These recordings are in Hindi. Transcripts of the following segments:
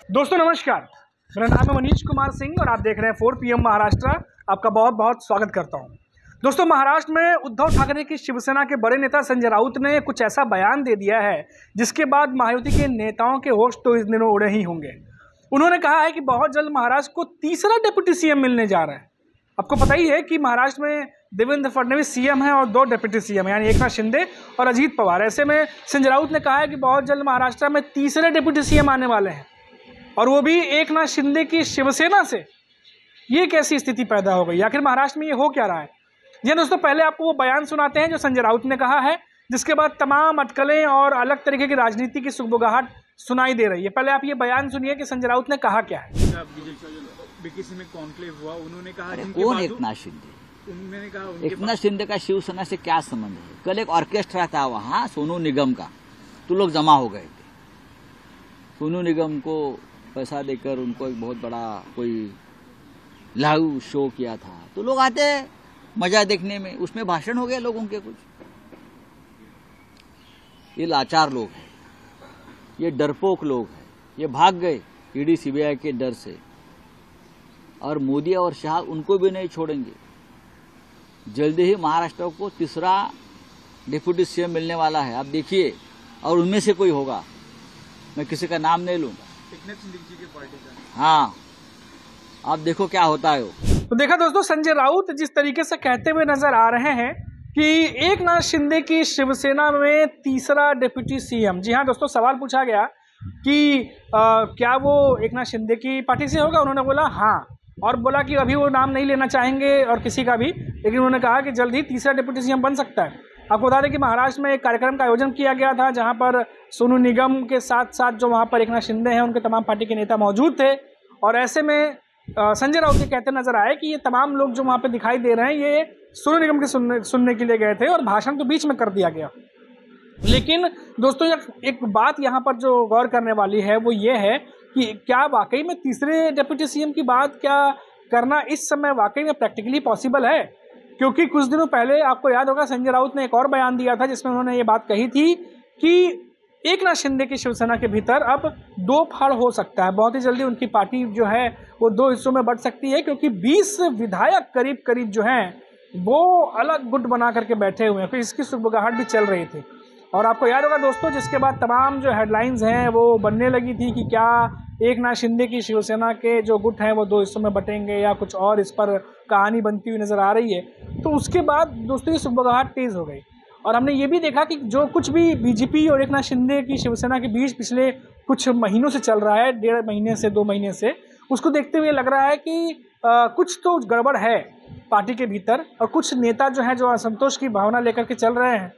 दोस्तों नमस्कार, मेरा नाम है मनीष कुमार सिंह और आप देख रहे हैं 4 PM महाराष्ट्र। आपका बहुत बहुत स्वागत करता हूं। दोस्तों, महाराष्ट्र में उद्धव ठाकरे की शिवसेना के बड़े नेता संजय राउत ने कुछ ऐसा बयान दे दिया है जिसके बाद महायुति के नेताओं के होश तो इस दिनों उड़े ही होंगे। उन्होंने कहा है कि बहुत जल्द महाराष्ट्र को तीसरा डिप्टी सीएम मिलने जा रहा है। आपको पता ही है कि महाराष्ट्र में देवेंद्र फडणवीस सीएम है और 2 डिप्टी सीएम यानी एकनाथ शिंदे और अजीत पवार। ऐसे में संजय राउत ने कहा है कि बहुत जल्द महाराष्ट्र में तीसरे डिप्टी सीएम आने वाले हैं और वो भी एकनाथ शिंदे की शिवसेना से। ये कैसी स्थिति पैदा हो गई? आखिर महाराष्ट्र में ये हो क्या रहा है? जी दोस्तों, पहले आपको वो बयान सुनाते हैं जो संजय राउत ने कहा है, जिसके बाद तमाम अटकलें और अलग तरीके की राजनीति की सुगबुगाहट सुनाई दे रही है। पहले आप ये बयान सुनिए कि संजय राउत ने कहा क्या है। बीकेसी में कॉन्क्लेव हुआ, उन्होंने कहा कौन एकनाथ शिंदे? उन्होंने कहा एकनाथ शिंदे का शिवसेना से क्या संबंध है? कल एक ऑर्केस्ट्रा था वहाँ सोनू निगम का, तो लोग जमा हो गए थे। सोनू निगम को पैसा देकर उनको एक बहुत बड़ा कोई लाइव शो किया था, तो लोग आते मजा देखने में, उसमें भाषण हो गया लोगों के कुछ। ये लाचार लोग हैं, ये डरपोक लोग हैं, ये भाग गए ईडी सीबीआई के डर से, और मोदी और शाह उनको भी नहीं छोड़ेंगे। जल्दी ही महाराष्ट्र को तीसरा डिप्टी सीएम मिलने वाला है, आप देखिए, और उनमें से कोई होगा, मैं किसी का नाम नहीं लूंगा। हाँ, आप देखो क्या होता है वो। तो देखा दोस्तों, संजय राउत जिस तरीके से कहते हुए नजर आ रहे हैं कि एकनाथ शिंदे की शिवसेना में तीसरा डिप्टी सीएम। जी हाँ दोस्तों, सवाल पूछा गया कि क्या वो एकनाथ शिंदे की पार्टी से होगा? उन्होंने बोला हाँ, और बोला कि अभी वो नाम नहीं लेना चाहेंगे और किसी का भी, लेकिन उन्होंने कहा कि जल्द ही तीसरा डिप्टी सीएम बन सकता है। आपको बता दें कि महाराष्ट्र में एक कार्यक्रम का आयोजन किया गया था जहां पर सोनू निगम के साथ साथ जो वहां पर एकनाथ शिंदे हैं उनके तमाम पार्टी के नेता मौजूद थे। और ऐसे में संजय राउत ये कहते नजर आए कि ये तमाम लोग जो वहां पर दिखाई दे रहे हैं ये सोनू निगम के सुनने के लिए गए थे और भाषण तो बीच में कर दिया गया। लेकिन दोस्तों, एक बात यहाँ पर जो गौर करने वाली है वो ये है कि क्या वाकई में तीसरे डिप्टी सीएम की बात क्या करना इस समय वाकई में प्रैक्टिकली पॉसिबल है? क्योंकि कुछ दिनों पहले आपको याद होगा संजय राउत ने एक और बयान दिया था जिसमें उन्होंने ये बात कही थी कि एकनाथ शिंदे की शिवसेना के भीतर अब 2 फाड़ हो सकता है। बहुत ही जल्दी उनकी पार्टी जो है वो 2 हिस्सों में बढ़ सकती है, क्योंकि 20 विधायक करीब करीब जो हैं वो अलग गुट बना करके बैठे हुए हैं। फिर इसकी सुगबुगाहट भी चल रही थी और आपको याद होगा दोस्तों, जिसके बाद तमाम जो हेडलाइंस हैं वो बनने लगी थी कि क्या एकनाथ शिंदे की शिवसेना के जो गुट हैं वो 2 हिस्सों में बटेंगे या कुछ और इस पर कहानी बनती हुई नज़र आ रही है। तो उसके बाद दोस्तों ये सुगबुगाहट तेज़ हो गई और हमने ये भी देखा कि जो कुछ भी बीजेपी और एकनाथ शिंदे की शिवसेना के बीच पिछले कुछ महीनों से चल रहा है, 1.5 महीने से 2 महीने से, उसको देखते हुए लग रहा है कि कुछ तो गड़बड़ है पार्टी के भीतर और कुछ नेता जो हैं जो असंतोष की भावना लेकर के चल रहे हैं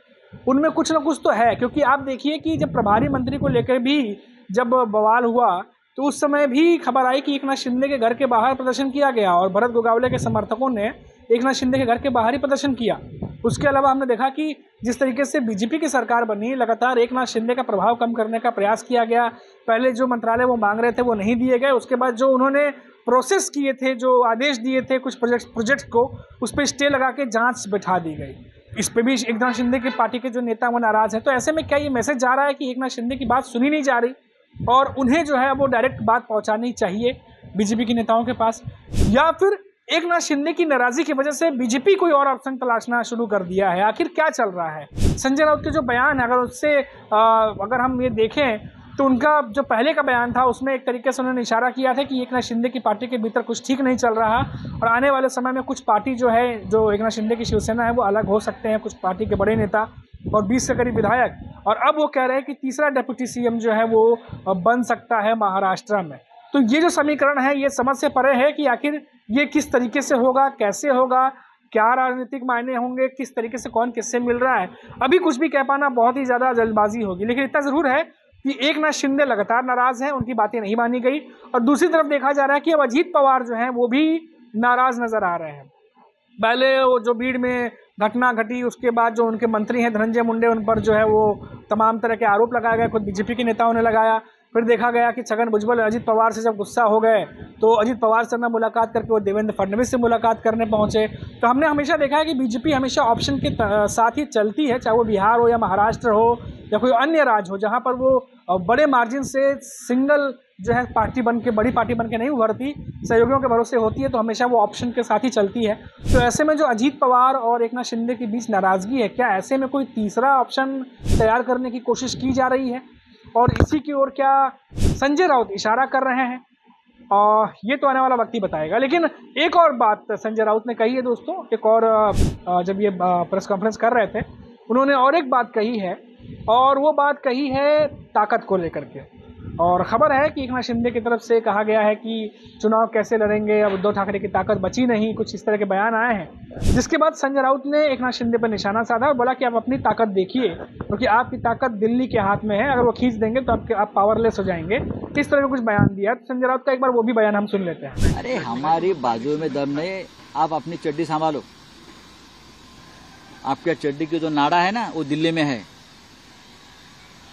उनमें कुछ ना कुछ तो है। क्योंकि आप देखिए कि जब प्रभारी मंत्री को लेकर भी जब बवाल हुआ तो उस समय भी खबर आई कि एकनाथ शिंदे के घर के बाहर प्रदर्शन किया गया और भरत गोगावले के समर्थकों ने एकनाथ शिंदे के घर के बाहर ही प्रदर्शन किया। उसके अलावा हमने देखा कि जिस तरीके से बीजेपी की सरकार बनी, लगातार एकनाथ शिंदे का प्रभाव कम करने का प्रयास किया गया। पहले जो मंत्रालय वो मांग रहे थे वो नहीं दिए गए, उसके बाद जो उन्होंने प्रोसेस किए थे, जो आदेश दिए थे कुछ प्रोजेक्ट को, उस पर स्टे लगा के जाँच बैठा दी गई। इस पे भी एकनाथ शिंदे की पार्टी के जो नेता वो नाराज हैं। तो ऐसे में क्या ये मैसेज जा रहा है कि एकनाथ शिंदे की बात सुनी नहीं जा रही और उन्हें जो है वो डायरेक्ट बात पहुंचानी चाहिए बीजेपी के नेताओं के पास, या फिर एकनाथ शिंदे की नाराजगी की वजह से बीजेपी कोई और ऑप्शन तलाशना शुरू कर दिया है? आखिर क्या चल रहा है? संजय राउत के जो बयान है, अगर उससे अगर हम ये देखें तो उनका जो पहले का बयान था उसमें एक तरीके से उन्होंने इशारा किया था कि एकनाथ शिंदे की पार्टी के भीतर कुछ ठीक नहीं चल रहा और आने वाले समय में कुछ पार्टी जो है, जो एकनाथ शिंदे की शिवसेना है, वो अलग हो सकते हैं, कुछ पार्टी के बड़े नेता और 20 से करीब विधायक। और अब वो कह रहे हैं कि तीसरा डिप्टी सीएम जो है वो बन सकता है महाराष्ट्र में। तो ये जो समीकरण है ये समझ से परे है कि आखिर ये किस तरीके से होगा, कैसे होगा, क्या राजनीतिक मायने होंगे, किस तरीके से कौन किससे मिल रहा है, अभी कुछ भी कह पाना बहुत ही ज़्यादा जल्दबाजी होगी। लेकिन इतना ज़रूर है कि एकनाथ शिंदे लगातार नाराज़ हैं, उनकी बातें नहीं मानी गई। और दूसरी तरफ देखा जा रहा है कि अब अजीत पवार जो हैं वो भी नाराज़ नज़र आ रहे हैं। पहले वो जो भीड़ में घटना घटी, उसके बाद जो उनके मंत्री हैं धनंजय मुंडे, उन पर जो है वो तमाम तरह के आरोप लगाए गए, खुद बीजेपी के नेताओं ने लगाया। फिर देखा गया कि छगन भुजबल अजीत पवार से जब गुस्सा हो गए तो अजीत पवार से ना मुलाकात करके वो देवेंद्र फडणवीस से मुलाकात करने पहुंचे। तो हमने हमेशा देखा है कि बीजेपी हमेशा ऑप्शन के साथ ही चलती है, चाहे वो बिहार हो या महाराष्ट्र हो या कोई अन्य राज्य हो, जहां पर वो बड़े मार्जिन से सिंगल जो है पार्टी बन के, बड़ी पार्टी बन के नहीं उभरती, सहयोगियों के भरोसे होती है, तो हमेशा वो ऑप्शन के साथ ही चलती है। तो ऐसे में जो अजीत पवार और एकनाथ शिंदे के बीच नाराज़गी है, क्या ऐसे में कोई तीसरा ऑप्शन तैयार करने की कोशिश की जा रही है? और इसी की ओर क्या संजय राउत इशारा कर रहे हैं? ये तो आने वाला वक्त ही बताएगा। लेकिन एक और बात संजय राउत ने कही है दोस्तों, एक और जब ये प्रेस कॉन्फ्रेंस कर रहे थे, उन्होंने और एक बात कही है, और वो बात कही है ताकत को लेकर के। और ख़बर है कि एकनाथ शिंदे की तरफ से कहा गया है कि चुनाव कैसे लड़ेंगे, अब उद्धव ठाकरे की ताकत बची नहीं, कुछ इस तरह के बयान आए हैं। जिसके बाद संजय राउत ने एकनाथ शिंदे पर निशाना साधा और बोला कि आप अपनी ताकत देखिए, क्योंकि आपकी ताकत दिल्ली के हाथ में है, अगर वो खींच देंगे तो आप पावरलेस हो जाएंगे। इस तरह का कुछ बयान दिया। तो संजय राउत का एक बार वो भी बयान हम सुन लेते हैं। अरे हमारी बाजू में दम नहीं, आप अपनी चड्डी संभालो। आपके चड्डी की जो नाड़ा है ना, वो दिल्ली में है।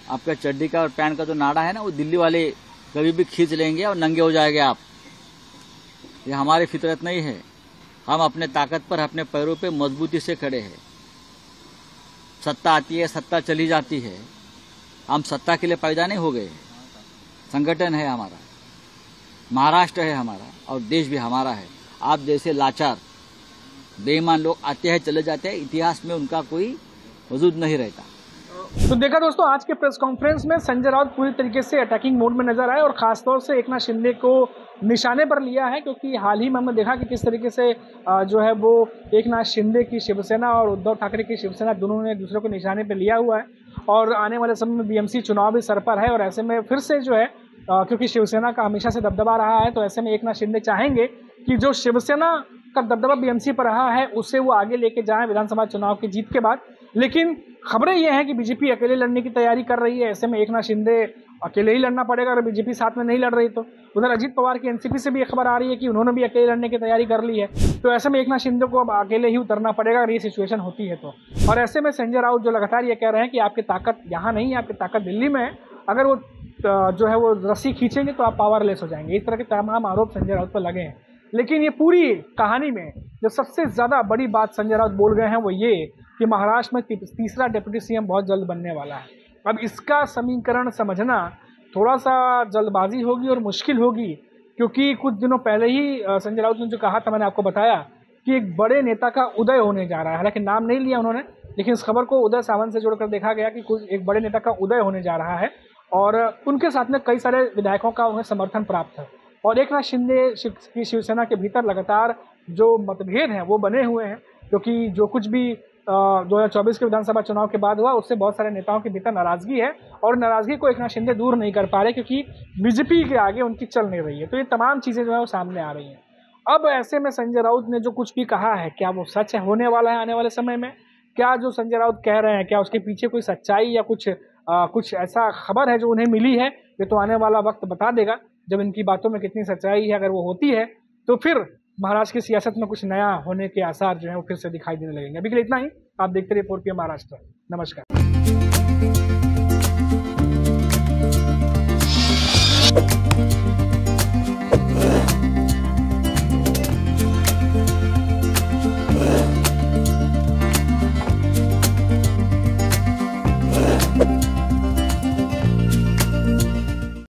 आपका चड्डी का और पैंट का जो नाड़ा है ना, वो दिल्ली वाले कभी भी खींच लेंगे और नंगे हो जाएंगे आप। ये हमारी फितरत नहीं है। हम अपने ताकत पर, अपने पैरों पे मजबूती से खड़े हैं। सत्ता आती है, सत्ता चली जाती है। हम सत्ता के लिए पैदा नहीं हो गए। संगठन है हमारा, महाराष्ट्र है हमारा, और देश भी हमारा है। आप जैसे लाचार बेईमान लोग आते हैं, चले जाते हैं, इतिहास में उनका कोई वजूद नहीं रहता। तो देखा दोस्तों, आज के प्रेस कॉन्फ्रेंस में संजय राउत पूरी तरीके से अटैकिंग मोड में नजर आए और खासतौर से एकनाथ शिंदे को निशाने पर लिया है, क्योंकि हाल ही में हमने देखा कि किस तरीके से जो है वो एकनाथ शिंदे की शिवसेना और उद्धव ठाकरे की शिवसेना दोनों ने एक दूसरे को निशाने पर लिया हुआ है। और आने वाले समय में बीएमसी चुनाव भी सर पर है, और ऐसे में फिर से जो है क्योंकि शिवसेना का हमेशा से दबदबा रहा है, तो ऐसे में एकनाथ शिंदे चाहेंगे कि जो शिवसेना का दबदबा बीएमसी पर रहा है उसे वो आगे लेके जाएं विधानसभा चुनाव की जीत के बाद। लेकिन खबरें ये हैं कि बीजेपी अकेले लड़ने की तैयारी कर रही है। ऐसे में एकनाथ शिंदे अकेले ही लड़ना पड़ेगा अगर बीजेपी साथ में नहीं लड़ रही तो। उधर अजीत पवार की एनसीपी से भी एक खबर आ रही है कि उन्होंने भी अकेले लड़ने की तैयारी कर ली है। तो ऐसे में एकनाथ शिंदे को अब अकेले ही उतरना पड़ेगा अगर ये सिचुएशन होती है तो। और ऐसे में संजय राउत जो लगातार ये कह रहे हैं कि आपकी ताकत यहाँ नहीं है, आपकी ताकत दिल्ली में है, अगर वो जो है वो रस्सी खींचेंगे तो आप पावरलेस हो जाएंगे। इस तरह के तमाम आरोप संजय राउत पर लगे हैं। लेकिन ये पूरी कहानी में जो सबसे ज़्यादा बड़ी बात संजय राउत बोल गए हैं वो ये कि महाराष्ट्र में तीसरा डिप्टी सीएम बहुत जल्द बनने वाला है। अब इसका समीकरण समझना थोड़ा सा जल्दबाजी होगी और मुश्किल होगी, क्योंकि कुछ दिनों पहले ही संजय राउत ने जो कहा था, मैंने आपको बताया कि एक बड़े नेता का उदय होने जा रहा है। हालांकि नाम नहीं लिया उन्होंने, लेकिन इस खबर को उदय सावंत से जोड़कर देखा गया कि कुछ एक बड़े नेता का उदय होने जा रहा है और उनके साथ में कई सारे विधायकों का उन्हें समर्थन प्राप्त है। और एकनाथ शिंदे की शिवसेना के भीतर लगातार जो मतभेद हैं वो बने हुए हैं, क्योंकि जो कुछ भी 2024 के विधानसभा चुनाव के बाद हुआ उससे बहुत सारे नेताओं के भीतर नाराज़गी है, और नाराज़गी को एकनाथ शिंदे दूर नहीं कर पा रहे क्योंकि बीजेपी के आगे उनकी चल नहीं रही है। तो ये तमाम चीज़ें जो है वो सामने आ रही हैं। अब ऐसे में संजय राउत ने जो कुछ भी कहा है, क्या वो सच है होने वाला है आने वाले समय में? क्या जो संजय राउत कह रहे हैं, क्या उसके पीछे कोई सच्चाई या कुछ ऐसा खबर है जो उन्हें मिली है? ये तो आने वाला वक्त बता देगा जब इनकी बातों में कितनी सच्चाई है। अगर वो होती है तो फिर महाराष्ट्र की सियासत में कुछ नया होने के आसार जो है वो फिर से दिखाई देने लगेंगे। अभी के लिए इतना ही। आप देखते रहिए 4PM महाराष्ट्र। नमस्कार।